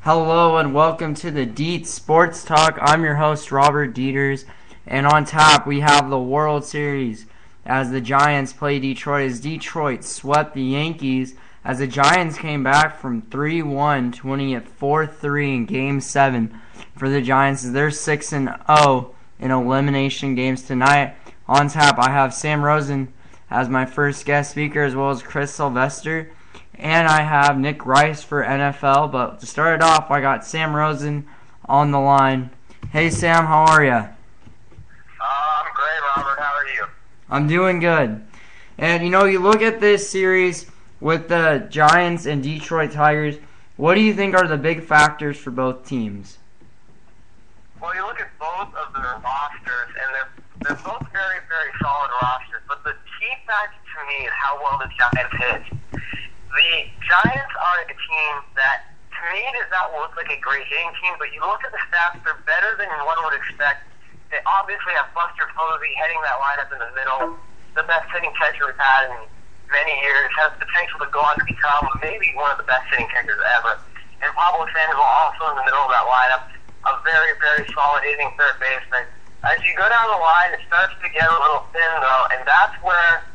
Hello and welcome to the Deits Sports Talk. I'm your host, Robert Dieters, and on top we have the World Series as the Giants play Detroit. As Detroit swept the Yankees as the Giants came back from 3-1, winning at 4-3 in Game 7 for the Giants. They're 6-0 in elimination games tonight. On tap, I have Sam Rosen as my first guest speaker, as well as Chris Sylvester. And I have Nick Rice for NFL. But to start it off, I got Sam Rosen on the line. Hey, Sam, how are you? I'm great, Robert. How are you? I'm doing good. And, you look at this series with the Giants and Detroit Tigers. What do you think are the big factors for both teams? Well, you look at both of their rosters, and they're both very, very solid rosters. But the key factor to me is how well the Giants hit. The Giants are a team that, to me, does not look like a great hitting team, but you look at the stats, they're better than one would expect. They obviously have Buster Posey heading that lineup in the middle, the best hitting catcher we've had in many years, has the potential to go on to become maybe one of the best hitting catchers ever. And Pablo Sandoval also in the middle of that lineup, a very, very solid hitting third baseman. As you go down the line, it starts to get a little thin, though, and that's where,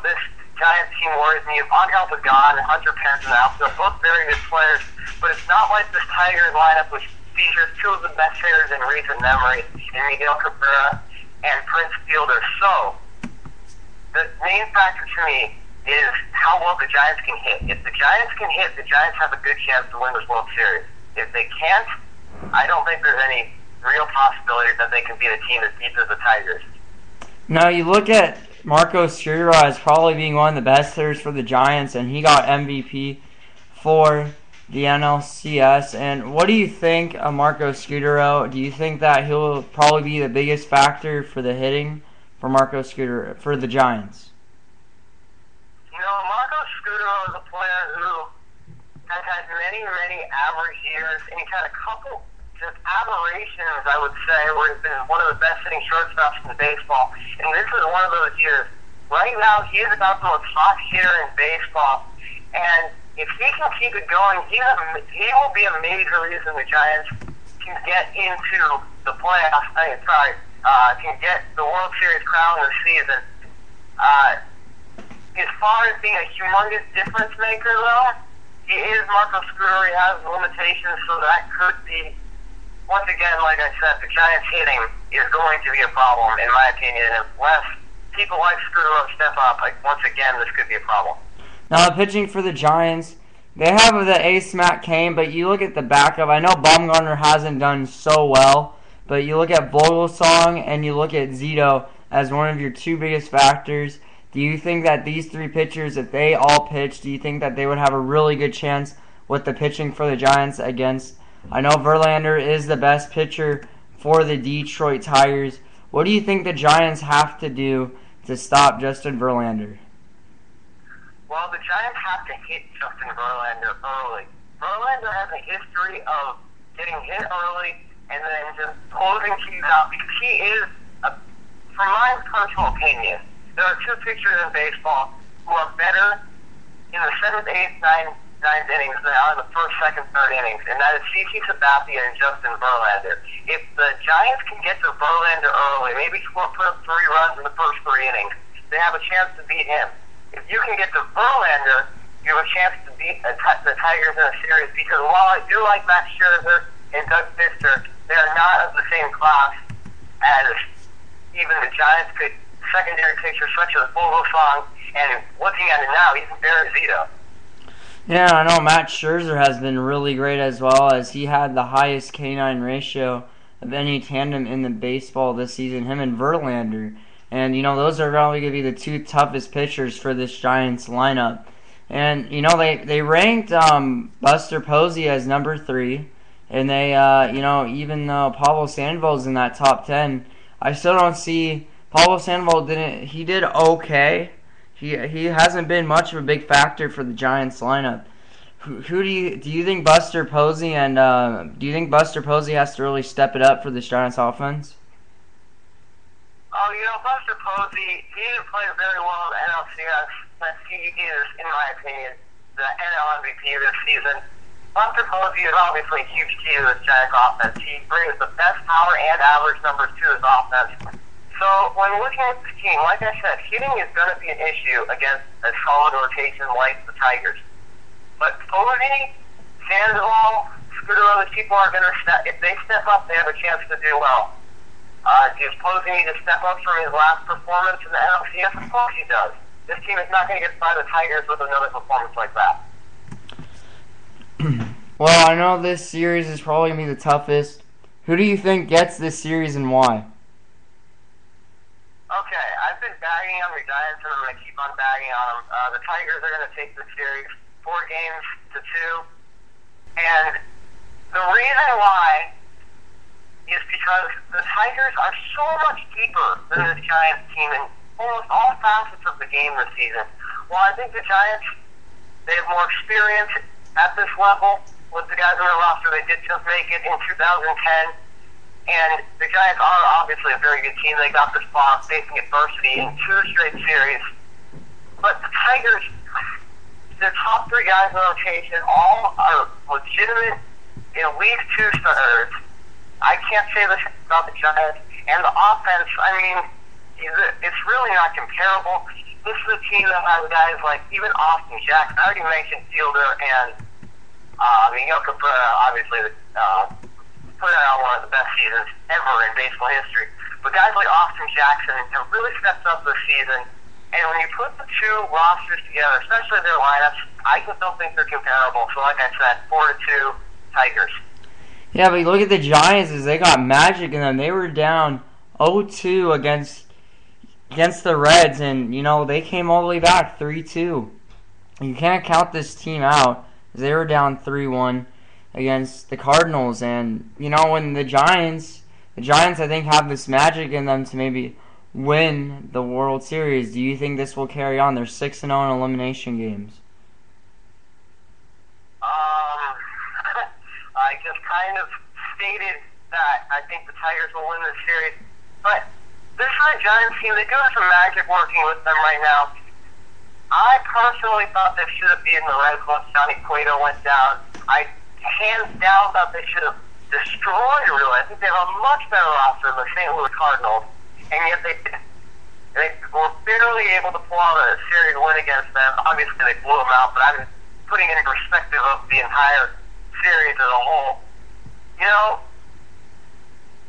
this Giants team worries me. Angel Pagan and Hunter Pence in the outfield, both very good players, but it's not like this Tigers lineup, which features two of the best hitters in recent memory, in Miguel Cabrera and Prince Fielder. So, the main factor to me is how well the Giants can hit. If the Giants can hit, the Giants have a good chance to win this World Series. If they can't, I don't think there's any real possibility that they can be the team that beats the Tigers. Now, you look at Marco Scutaro as probably being one of the best hitters for the Giants, and he got MVP for the NLCS. And what do you think of Marco Scutaro? Do you think that he'll probably be the biggest factor for the hitting for Marco Scutaro for the Giants? Marco Scutaro is a player who has had many, many average years, and he's had a couple just aberrations, I would say, where he's been one of the best hitting shortstops in baseball. And this is one of those years. Right now, he is about the most hot hitter in baseball. And if he can keep it going, he will be a major reason the Giants can get into the playoffs. Can get the World Series crown this season. As far as being a humongous difference maker, though, he is Marco Scutaro. He has limitations, so that could be. Once again, like I said, the Giants hitting is going to be a problem, in my opinion. Unless people like Scutaro step up, once again, this could be a problem. Now, the pitching for the Giants, they have the ace Matt Cain, but you look at the backup. I know Bumgarner hasn't done so well, but you look at Vogelsong and you look at Zito as one of your two biggest factors. Do you think that these three pitchers, if they all pitch, do you think that they would have a really good chance with the pitching for the Giants against? I know Verlander is the best pitcher for the Detroit Tigers. What do you think the Giants have to do to stop Justin Verlander? Well, the Giants have to hit Justin Verlander early. Verlander has a history of getting hit early and then just closing teams out because he is, from my personal opinion, there are two pitchers in baseball who are better in the 7th, 8th, 9th innings than are in the 1st, 2nd, 3rd innings, and that is CC Sabathia and Justin Verlander. If the Giants can get to Verlander early, maybe put up 3 runs in the first 3 innings, they have a chance to beat him. If you can get to Verlander, you have a chance to beat the Tigers in a series, because while I do like Max Scherzer and Doug Fister, they are not of the same class as even the Giants could secondary pitchers such as Vogelsong, and looking at it now, even Barry Zito. Yeah, I know Matt Scherzer has been really great as well, as he had the highest K9 ratio of any tandem in the baseball this season, him and Verlander. And, those are probably going to be the two toughest pitchers for this Giants lineup. And, they ranked Buster Posey as number 3. And they, even though Pablo Sandoval's in that top 10, I still don't see Pablo Sandoval he did okay. He hasn't been much of a big factor for the Giants lineup. Who do you think Buster Posey and do you think Buster Posey has to really step it up for the Giants offense? Buster Posey, he didn't play very well in the NLCS, but he is, in my opinion, the NL MVP this season. Buster Posey is obviously a huge key to this Giants offense. He brings the best power and average numbers to his offense. So when looking at this team, like I said, hitting is going to be an issue against a solid rotation like the Tigers. But Posey, Sandoval, Scooter, other people are going to step. If they step up, they have a chance to do well. Does Posey need to step up from his last performance in the NLCS? Of course he does. This team is not going to get by the Tigers with another performance like that. Well, I know this series is probably going to be the toughest. Who do you think gets this series and why? Okay, I've been bagging on the Giants, and I'm going to keep on bagging on them. The Tigers are going to take this series 4-2, and the reason why is because the Tigers are so much deeper than this Giants team in almost all facets of the game this season. While I think the Giants, they have more experience at this level with the guys on their roster. They did just make it in 2010. And the Giants are obviously a very good team. They got this far facing adversity in 2 straight series. But the Tigers, their top 3 guys in the rotation, all are legitimate elite 2 starters. I can't say this about the Giants. And the offense, I mean, it's really not comparable. This is a team that has guys like even Austin Jackson. I already mentioned Fielder and Yoka obviously put out one of the best seasons ever in baseball history. But guys like Austin Jackson have really stepped up this season. And when you put the 2 rosters together, especially their lineups, I just don't think they're comparable. So like I said, 4-2 Tigers. Yeah, but you look at the Giants, as they got magic in them. They were down 0-2 against the Reds, and, they came all the way back 3-2. You can't count this team out. They were down 3-1 against the Cardinals, and, when the Giants, I think, have this magic in them to maybe win the World Series. Do you think this will carry on? They're 6-0 in elimination games. I just kind of stated that I think the Tigers will win this series, but this is a Giants team. They do have some magic working with them right now. I personally thought they should have beaten the Reds once Johnny Cueto went down. I hands down thought they should have destroyed it, really. I think they have a much better roster than the St. Louis Cardinals, and yet they were barely able to pull out a series win against them. Obviously, they blew them out, but I'm putting it in perspective of the entire series as a whole.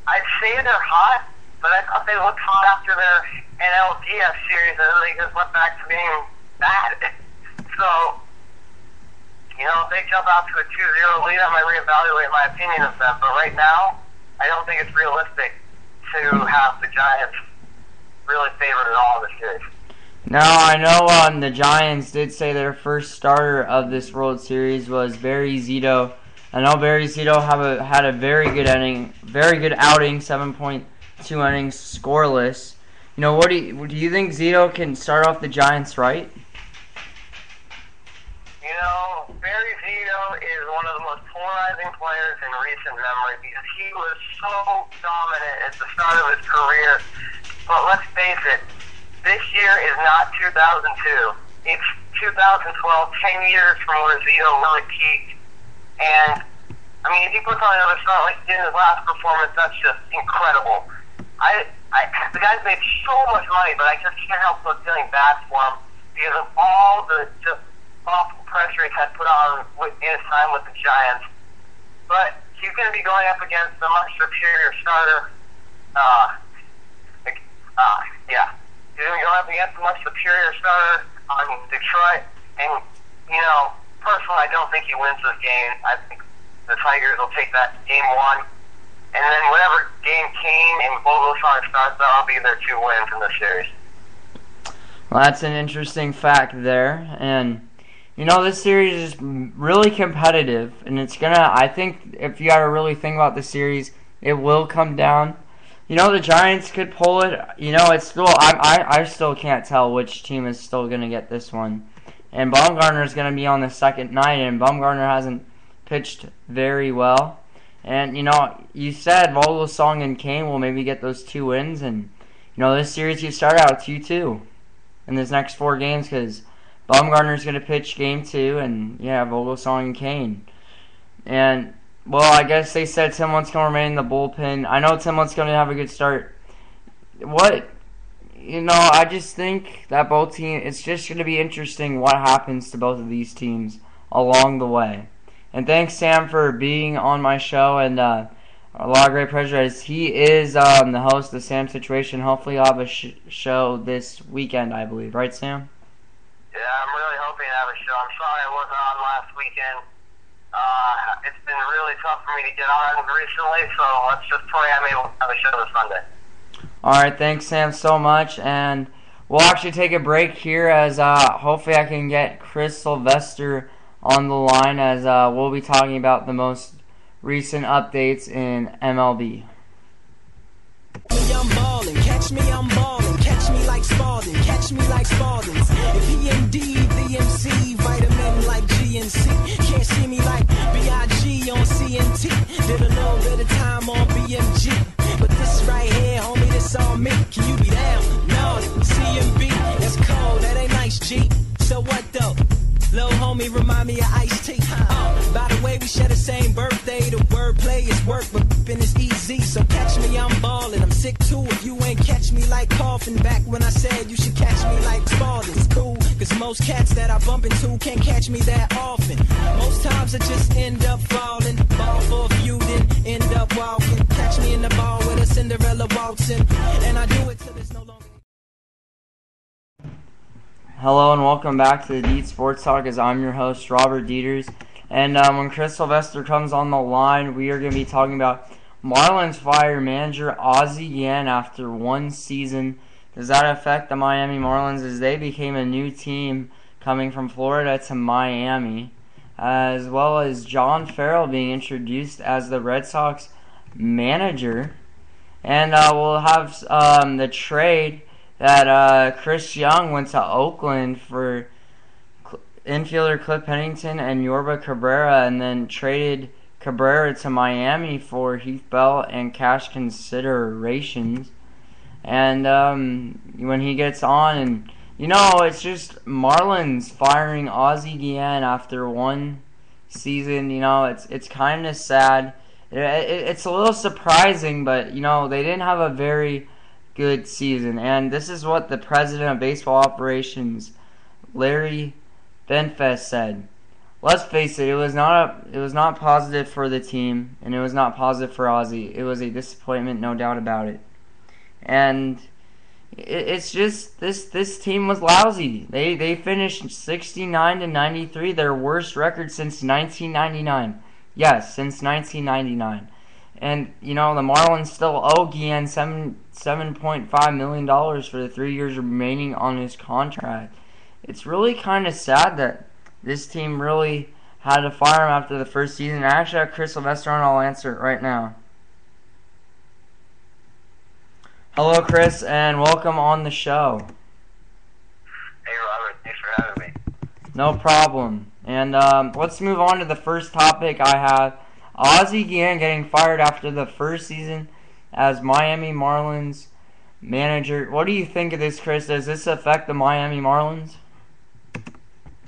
I'd say they're hot, but I thought they looked hot after their NLDS series, and then they just went back to being bad. So, if they jump out to a 2-0 lead, I might reevaluate my opinion of them. But right now, I don't think it's realistic to have the Giants really favored at all in this series. Now, I know the Giants did say their first starter of this World Series was Barry Zito. I know Barry Zito had a very good outing, 7.2 innings, scoreless. What do you think Zito can start off the Giants right? Barry Zito is one of the most polarizing players in recent memory because he was so dominant at the start of his career. But let's face it, this year is not 2002. It's 2012, 10 years from where Zito really peaked. And, if he puts on another start like he did in his last performance, that's just incredible. The guy's made so much money, but I just can't help but feeling bad for him because of all the just awful pressure he's had put on in his time with the Giants. But he's going to be going up against a much superior starter. He's going to go up against a much superior starter on Detroit. And, personally, I don't think he wins this game. I think the Tigers will take that game 1. And then whatever game Kane and Vogelsong starts, that'll be their 2 wins in this series. Well, that's an interesting fact there. And, this series is really competitive. And it's I think if you got to really think about the series, it will come down. The Giants could pull it. It's still, I still can't tell which team is still going to get this one. And Bumgarner's going to be on the second night, and Bumgarner hasn't pitched very well. And, you said Vogelsong and Kane will maybe get those 2 wins. And, this series you start out 2-2 in this next 4 games because Bumgarner's going to pitch game 2, and, Vogelsong and Kane. And, well, I guess they said Tim Lunt's going to remain in the bullpen. I know Tim Lunt's going to have a good start. I just think that both teams, it's just going to be interesting what happens to both of these teams along the way. And thanks, Sam, for being on my show, and a lot of great pleasure as he is the host of Sam's Situation. Hopefully he'll have a show this weekend, I believe. Right, Sam? Yeah, I'm really hoping to have a show. I'm sorry I wasn't on last weekend. It's been really tough for me to get on recently, so let's just pray I'm able to have a show this Sunday. All right, thanks, Sam, so much. And we'll actually take a break here as hopefully I can get Chris Sylvester on the line as we'll be talking about the most recent updates in MLB. I'm ballin', catch me, I'm ballin', catch me like Spalding, catch me like Spalding's. If he indeed the MC, vitamin like GNC, can't see me like B.I.G. on CNT, did a little bit of time on BMG, but this right here, homie, this all me, can you be down? No, CMB, that's cold, that ain't nice, G, so what though? Lil' homie remind me of Ice-T. By the way, we share the same birthday. The wordplay is work, but f***ing is easy. So catch me, I'm ballin'. I'm sick too if you ain't catch me like coughing. Back when I said you should catch me like Spalding. It's cool, cause most cats that I bump into can't catch me that often. Most times I just end up falling. Ball for a few, then end up walking. Catch me in the ball with a Cinderella waltzing. And I do it till there's no longer... Hello and welcome back to the Deits Sports Talk as I'm your host, Robert Dieters. And when Chris Sylvester comes on the line, we are going to be talking about Marlins fire manager Ozzie Guillen after one season. Does that affect the Miami Marlins as they became a new team coming from Florida to Miami? As well as John Farrell being introduced as the Red Sox manager. And we'll have the trade that Chris Young went to Oakland for infielder Cliff Pennington and Yorba Cabrera, and then traded Cabrera to Miami for Heath Bell and cash considerations. And when he gets on, and it's just Marlins firing Ozzie Guillen after one season. It's kind of sad. It's a little surprising, but they didn't have a very good season. And this is what the president of baseball operations, Larry Benfest, said. Let's face it, it was not positive for the team, and it was not positive for Ozzie. It was a disappointment, no doubt about it. And it's just this team was lousy. They finished 69-93, their worst record since 1999. Yes, since 1999. And, the Marlins still owe Guillen $7.5 million for the 3 years remaining on his contract. It's really kind of sad that this team really had to fire him after the first season. I actually have Chris Sylvester on. I'll answer it right now. Hello, Chris, and welcome on the show. Hey, Robert. Thanks for having me. No problem. And let's move on to the first topic I have. Ozzie Guillen getting fired after the first season as Miami Marlins manager. What do you think of this, Chris? Does this affect the Miami Marlins?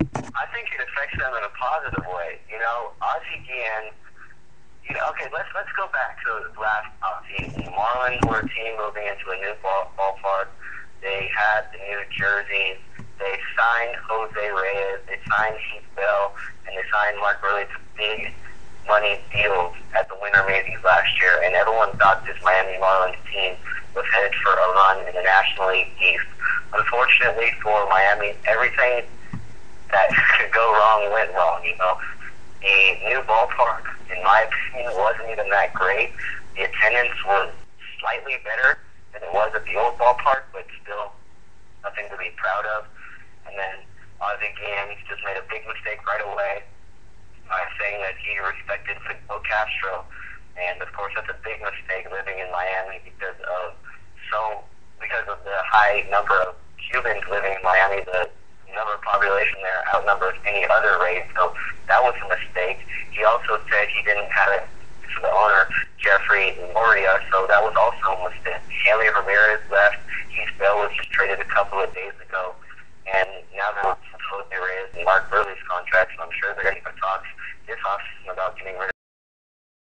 I think it affects them in a positive way. Ozzie Guillen, okay, let's go back to last offseason. The Marlins were a team moving into a new ballpark. They had the new jerseys. They signed Jose Reyes. They signed Heath Bell. And they signed Mark Burley to big money deals at the Winter Meetings last year. And everyone thought this Miami Marlins team was headed for a run in the National League East. Unfortunately for Miami, everything that could go wrong went wrong. The new ballpark, in my opinion, wasn't even that great. The attendance was slightly better than it was at the old ballpark, but still nothing to be proud of. And then Ozzie Guillen just made a big mistake right away by saying that he respected Fidel Castro. And of course, that's a big mistake living in Miami because of the high number of Cubans living in Miami. The number of population there outnumbers any other race, so that was a mistake. He also said he didn't have it for the owner, Jeffrey Moria, so that was also a mistake. Hanley Ramirez left. Heath Bell was just traded a couple of days ago, and now they're Jose Reyes and Mark Burley's contracts, so I'm sure they're going to talks this offseason about getting rid